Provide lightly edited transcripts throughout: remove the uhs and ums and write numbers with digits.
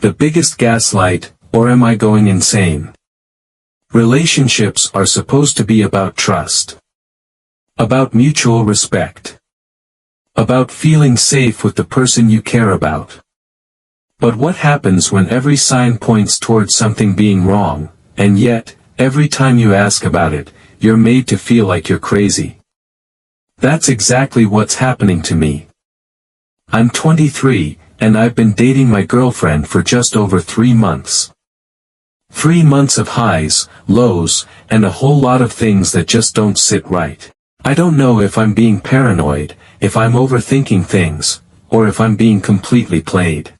The biggest gaslight, or am I going insane? Relationships are supposed to be about trust. About mutual respect. About feeling safe with the person you care about. But what happens when every sign points towards something being wrong, and yet, every time you ask about it, you're made to feel like you're crazy? That's exactly what's happening to me. I'm 23, and I've been dating my girlfriend for just over 3 months. 3 months of highs, lows, and a whole lot of things that just don't sit right. I don't know if I'm being paranoid, if I'm overthinking things, or if I'm being completely played.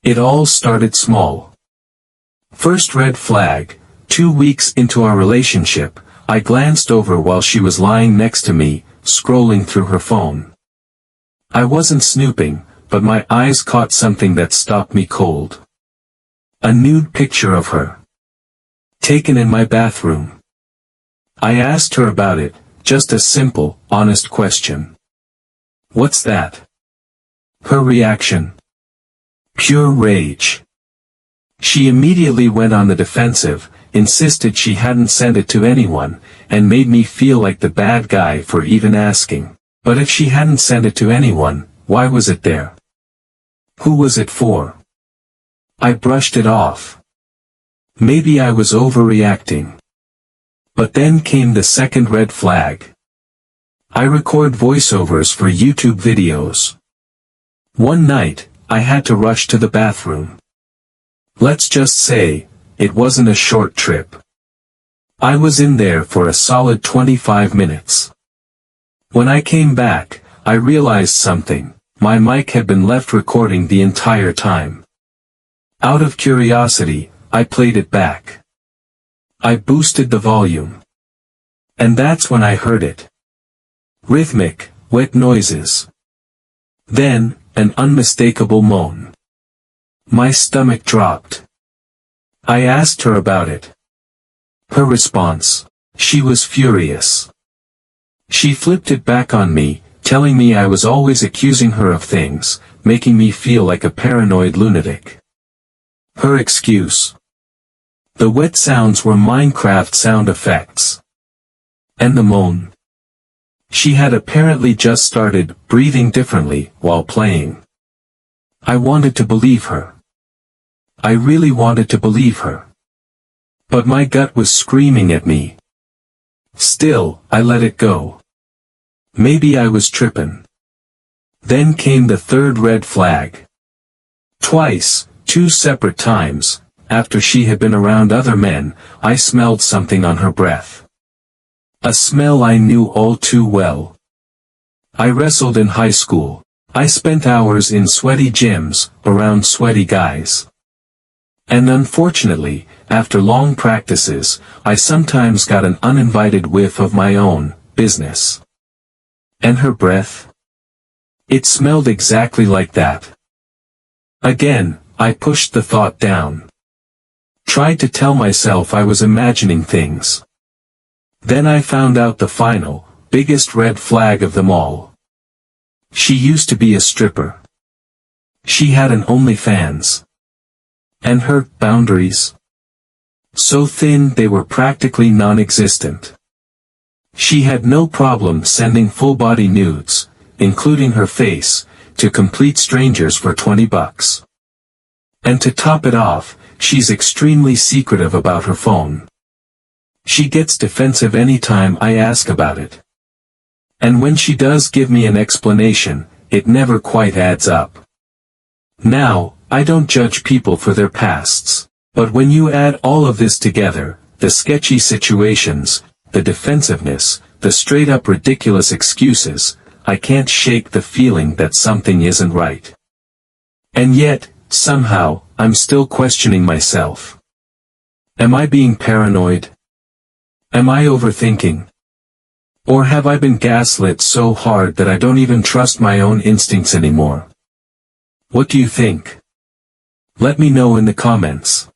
It all started small. First red flag, 2 weeks into our relationship, I glanced over while she was lying next to me, scrolling through her phone. I wasn't snooping, but my eyes caught something that stopped me cold. A nude picture of her. Taken in my bathroom. I asked her about it, just a simple, honest question. "What's that?" Her reaction. Pure rage. She immediately went on the defensive, insisted she hadn't sent it to anyone, and made me feel like the bad guy for even asking. But if she hadn't sent it to anyone, why was it there? Who was it for? I brushed it off. Maybe I was overreacting. But then came the second red flag. I record voiceovers for YouTube videos. One night, I had to rush to the bathroom. Let's just say, it wasn't a short trip. I was in there for a solid 25 minutes. When I came back, I realized something. My mic had been left recording the entire time. Out of curiosity, I played it back. I boosted the volume. And that's when I heard it. Rhythmic, wet noises. Then, an unmistakable moan. My stomach dropped. I asked her about it. Her response. She was furious. She flipped it back on me, telling me I was always accusing her of things, making me feel like a paranoid lunatic. Her excuse. The wet sounds were Minecraft sound effects. And the moan. She had apparently just started breathing differently while playing. I wanted to believe her. I really wanted to believe her. But my gut was screaming at me. Still, I let it go. Maybe I was trippin'. Then came the third red flag. Twice, 2 separate times, after she had been around other men, I smelled something on her breath. A smell I knew all too well. I wrestled in high school. I spent hours in sweaty gyms, around sweaty guys. And unfortunately, after long practices, I sometimes got an uninvited whiff of my own business. And her breath? It smelled exactly like that. Again, I pushed the thought down. Tried to tell myself I was imagining things. Then I found out the final, biggest red flag of them all. She used to be a stripper. She had an OnlyFans. And her boundaries? So thin they were practically non-existent. She had no problem sending full-body nudes, including her face, to complete strangers for $20. And to top it off, she's extremely secretive about her phone. She gets defensive anytime I ask about it. And when she does give me an explanation, it never quite adds up. Now, I don't judge people for their pasts, but when you add all of this together, the sketchy situations, the defensiveness, the straight-up ridiculous excuses, I can't shake the feeling that something isn't right. And yet, somehow, I'm still questioning myself. Am I being paranoid? Am I overthinking? Or have I been gaslit so hard that I don't even trust my own instincts anymore? What do you think? Let me know in the comments.